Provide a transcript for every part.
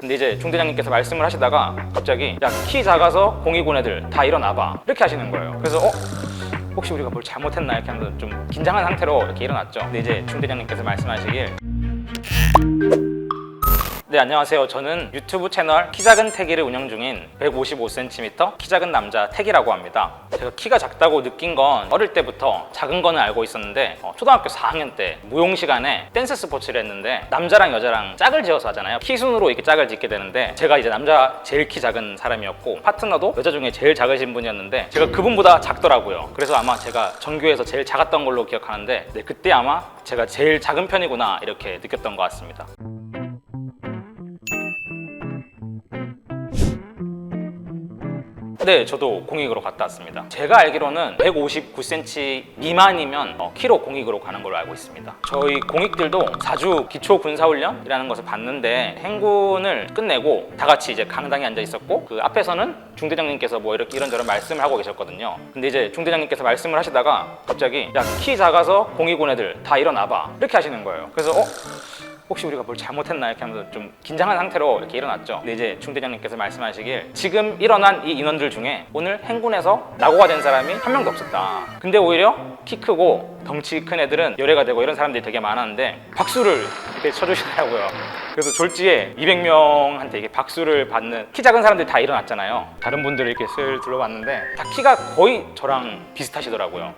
근데 이제 중대장님께서 말씀을 하시다가 갑자기 야, 키 작아서 공익군 애들 다 일어나봐 이렇게 하시는 거예요. 그래서 혹시 우리가 뭘 잘못했나 이렇게 하면서 좀 긴장한 상태로 이렇게 일어났죠. 근데 이제 중대장님께서 말씀하시길 네, 안녕하세요. 저는 유튜브 채널 키 작은 태기를 운영 중인 155cm 키 작은 남자 태기라고 합니다. 제가 키가 작다고 느낀 건 어릴 때부터 작은 거는 알고 있었는데 초등학교 4학년 때 무용 시간에 댄스 스포츠를 했는데 남자랑 여자랑 짝을 지어서 하잖아요. 키 순으로 이렇게 짝을 짓게 되는데 제가 이제 남자 제일 키 작은 사람이었고 파트너도 여자 중에 제일 작으신 분이었는데 제가 그분보다 작더라고요. 그래서 아마 제가 전교에서 제일 작았던 걸로 기억하는데 네, 그때 아마 제가 제일 작은 편이구나 이렇게 느꼈던 것 같습니다. 네, 저도 공익으로 갔다 왔습니다. 제가 알기로는 159cm 미만이면 키로 공익으로 가는 걸로 알고 있습니다. 저희 공익들도 4주 기초 군사훈련이라는 것을 봤는데 행군을 끝내고 다 같이 이제 강당에 앉아 있었고 그 앞에서는 중대장님께서 뭐 이렇게 이런저런 말씀을 하고 계셨거든요. 근데 이제 중대장님께서 말씀을 하시다가 갑자기 야, 키 작아서 공익군 애들 다 일어나봐 이렇게 하시는 거예요. 그래서 혹시 우리가 뭘 잘못했나 이렇게 하면서 좀 긴장한 상태로 이렇게 일어났죠. 근데 이제 중대장님께서 말씀하시길 지금 일어난 이 인원들 중에 오늘 행군에서 낙오가 된 사람이 한 명도 없었다. 근데 오히려 키 크고 덩치 큰 애들은 열애가 되고 이런 사람들이 되게 많았는데 박수를 이렇게 쳐주시더라고요. 그래서 졸지에 200명한테 이게 박수를 받는 키 작은 사람들이 다 일어났잖아요. 다른 분들을 이렇게 슬 둘러봤는데 다 키가 거의 저랑 비슷하시더라고요.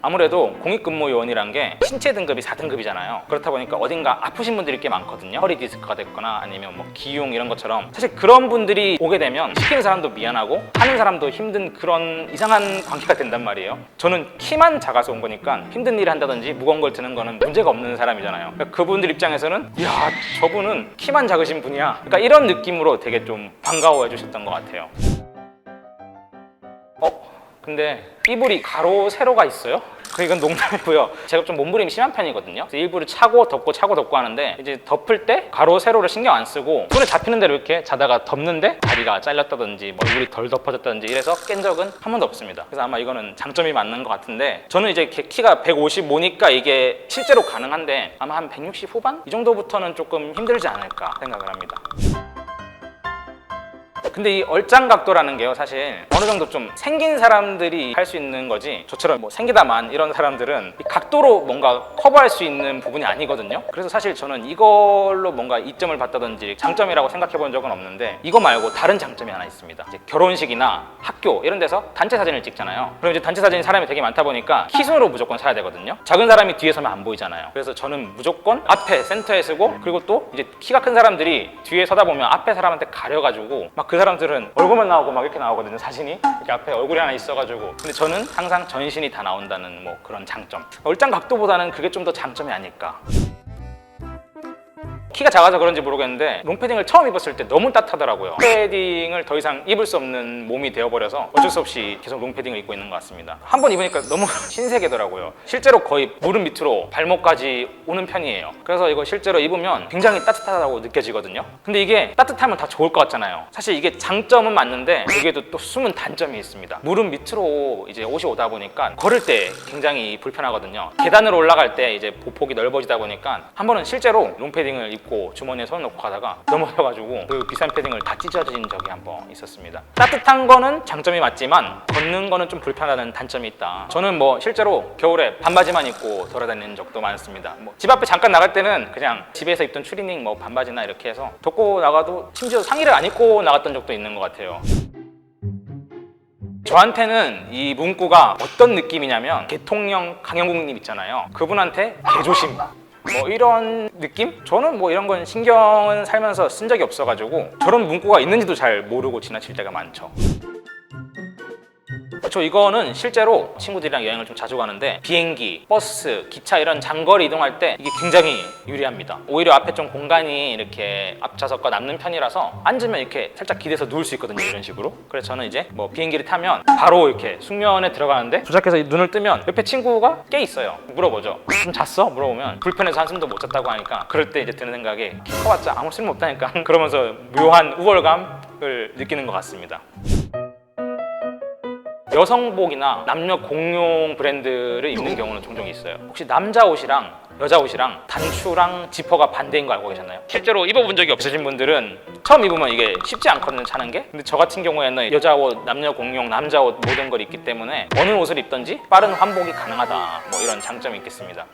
아무래도 공익근무요원이란 게 신체 등급이 4등급이잖아요. 그렇다 보니까 어딘가 아프신 분들이 꽤 많거든요. 허리 디스크가 됐거나 아니면 뭐 기흉 이런 것처럼 사실 그런 분들이 오게 되면 시키는 사람도 미안하고 하는 사람도 힘든 그런 이상한 관계가 된단 말이에요. 저는 키만 작아서 온 거니까 힘든 일을 한다든지 무거운 걸 드는 거는 문제가 없는 사람이잖아요. 그러니까 그분들 입장에서는 이야, 저분은 키만 작으신 분이야. 그러니까 이런 느낌으로 되게 좀 반가워해 주셨던 것 같아요. 근데 삐bur이 가로 세로가 있어요? 이건 농담이고요. 제가 좀 몸부림이 심한 편이거든요. 그래서 일부러 차고 덮고 하는데 이제 덮을 때 가로 세로를 신경 안 쓰고 손에 잡히는 대로 이렇게 자다가 덮는데 다리가 잘렸다든지 얼굴이 덜 덮어졌다든지 이래서 깬 적은 한 번도 없습니다. 그래서 아마 이거는 장점이 맞는 것 같은데 저는 이제 키가 155니까 이게 실제로 가능한데 아마 한 160 후반? 이 정도부터는 조금 힘들지 않을까 생각을 합니다. 근데 이 얼짱각도라는 게요, 사실 어느 정도 좀 생긴 사람들이 할 수 있는 거지 저처럼 뭐 생기다만 이런 사람들은 이 각도로 뭔가 커버할 수 있는 부분이 아니거든요. 그래서 사실 저는 이걸로 뭔가 이점을 봤다든지 장점이라고 생각해 본 적은 없는데 이거 말고 다른 장점이 하나 있습니다. 이제 결혼식이나 학교 이런 데서 단체 사진을 찍잖아요. 그럼 이제 단체 사진 사람이 되게 많다 보니까 키순으로 무조건 사야 되거든요. 작은 사람이 뒤에 서면 안 보이잖아요. 그래서 저는 무조건 앞에 센터에 쓰고 그리고 또 이제 키가 큰 사람들이 뒤에 서다 보면 앞에 사람한테 가려가지고 막 그 사람들은 얼굴만 나오고 막 이렇게 나오거든요. 사진이 이렇게 앞에 얼굴이 하나 있어가지고. 근데 저는 항상 전신이 다 나온다는 뭐 그런 장점. 얼짱 각도보다는 그게 좀 더 장점이 아닐까. 키가 작아서 그런지 모르겠는데 롱패딩을 처음 입었을 때 너무 따뜻하더라고요. 패딩을 더 이상 입을 수 없는 몸이 되어버려서 어쩔 수 없이 계속 롱패딩을 입고 있는 것 같습니다. 한 번 입으니까 너무 신세계더라고요. 실제로 거의 무릎 밑으로 발목까지 오는 편이에요. 그래서 이거 실제로 입으면 굉장히 따뜻하다고 느껴지거든요. 근데 이게 따뜻하면 다 좋을 것 같잖아요. 사실 이게 장점은 맞는데 여기에도 또 숨은 단점이 있습니다. 무릎 밑으로 이제 옷이 오다 보니까 걸을 때 굉장히 불편하거든요. 계단으로 올라갈 때 이제 보폭이 넓어지다 보니까 한 번은 실제로 롱패딩을 입고 주머니에 손을 넣고 가다가 넘어져가지고 그 비싼 패딩을 다 찢어진 적이 한 번 있었습니다. 따뜻한 거는 장점이 맞지만 걷는 거는 좀 불편하다는 단점이 있다. 저는 뭐 실제로 겨울에 반바지만 입고 돌아다니는 적도 많습니다. 뭐 집 앞에 잠깐 나갈 때는 그냥 집에서 입던 추리닝 뭐 반바지나 이렇게 해서 덮고 나가도 심지어 상의를 안 입고 나갔던 적도 있는 것 같아요. 저한테는 이 문구가 어떤 느낌이냐면 대통령 강영국님 있잖아요. 그분한테 개조심 뭐 이런 느낌? 저는 뭐 이런 건 신경은 살면서 쓴 적이 없어가지고 저런 문구가 있는지도 잘 모르고 지나칠 때가 많죠. 저 이거는 실제로 친구들이랑 여행을 좀 자주 가는데 비행기, 버스, 기차 이런 장거리 이동할 때 이게 굉장히 유리합니다. 오히려 앞에 좀 공간이 이렇게 앞좌석과 남는 편이라서 앉으면 이렇게 살짝 기대서 누울 수 있거든요, 이런 식으로. 그래서 저는 이제 뭐 비행기를 타면 바로 이렇게 숙면에 들어가는데 도착해서 눈을 뜨면 옆에 친구가 깨 있어요. 물어보죠. 좀 잤어? 물어보면 불편해서 한숨도 못 잤다고 하니까 그럴 때 이제 드는 생각이 키 커봤자 아무 쓸모 없다니까 그러면서 묘한 우월감을 느끼는 것 같습니다. 여성복이나 남녀 공용 브랜드를 입는 경우는 종종 있어요. 혹시 남자 옷이랑 여자 옷이랑 단추랑 지퍼가 반대인 거 알고 계셨나요? 실제로 입어본 적이 없으신 분들은 처음 입으면 이게 쉽지 않거든요, 차는 게. 근데 저 같은 경우에는 여자 옷, 남녀 공용, 남자 옷 모든 걸 입기 때문에 어느 옷을 입든지 빠른 환복이 가능하다, 뭐 이런 장점이 있겠습니다.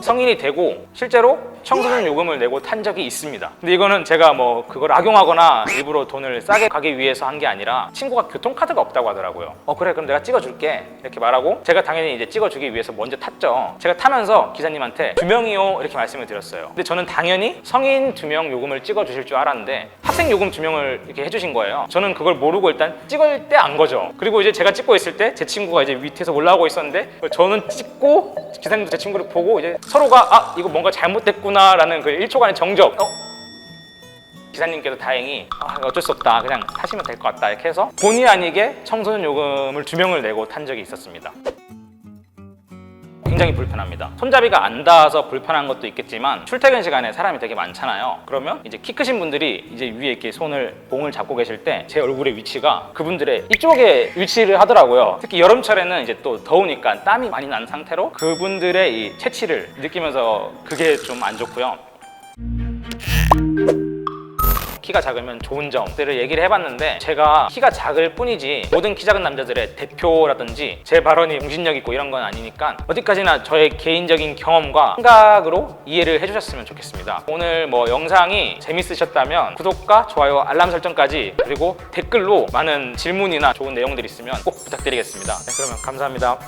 성인이 되고 실제로 청소년 요금을 내고 탄 적이 있습니다. 근데 이거는 제가 뭐 그걸 악용하거나 일부러 돈을 싸게 가기 위해서 한 게 아니라 친구가 교통카드가 없다고 하더라고요. 그래, 그럼 내가 찍어줄게 이렇게 말하고 제가 당연히 이제 찍어주기 위해서 먼저 탔죠. 제가 타면서 기사님한테 2명이요 이렇게 말씀을 드렸어요. 근데 저는 당연히 성인 2명 요금을 찍어주실 줄 알았는데 학생 요금 2명을 이렇게 해주신 거예요. 저는 그걸 모르고 일단 찍을 때 안 거죠. 그리고 이제 제가 찍고 있을 때 제 친구가 이제 밑에서 올라오고 있었는데 저는 찍고 기사님도 제 친구를 보고 이제 서로가 이거 뭔가 잘못됐구나 라는 그 1초간의 정적. 기사님께서 다행히 어쩔 수 없다, 그냥 타시면 될 것 같다 이렇게 해서 본의 아니게 청소년 요금을 2명을 내고 탄 적이 있었습니다. 굉장히 불편합니다. 손잡이가 안 닿아서 불편한 것도 있겠지만 출퇴근 시간에 사람이 되게 많잖아요. 그러면 이제 키 크신 분들이 이제 위에 이렇게 봉을 잡고 계실 때 제 얼굴의 위치가 그분들의 이쪽에 위치를 하더라고요. 특히 여름철에는 이제 또 더우니까 땀이 많이 난 상태로 그분들의 이 체취를 느끼면서 그게 좀 안 좋고요. 키가 작으면 좋은 점들을 얘기를 해봤는데 제가 키가 작을 뿐이지 모든 키 작은 남자들의 대표라든지 제 발언이 공신력 있고 이런 건 아니니까 어디까지나 저의 개인적인 경험과 생각으로 이해를 해주셨으면 좋겠습니다. 오늘 뭐 영상이 재밌으셨다면 구독과 좋아요, 알람 설정까지, 그리고 댓글로 많은 질문이나 좋은 내용들 있으면 꼭 부탁드리겠습니다. 네, 그러면 감사합니다.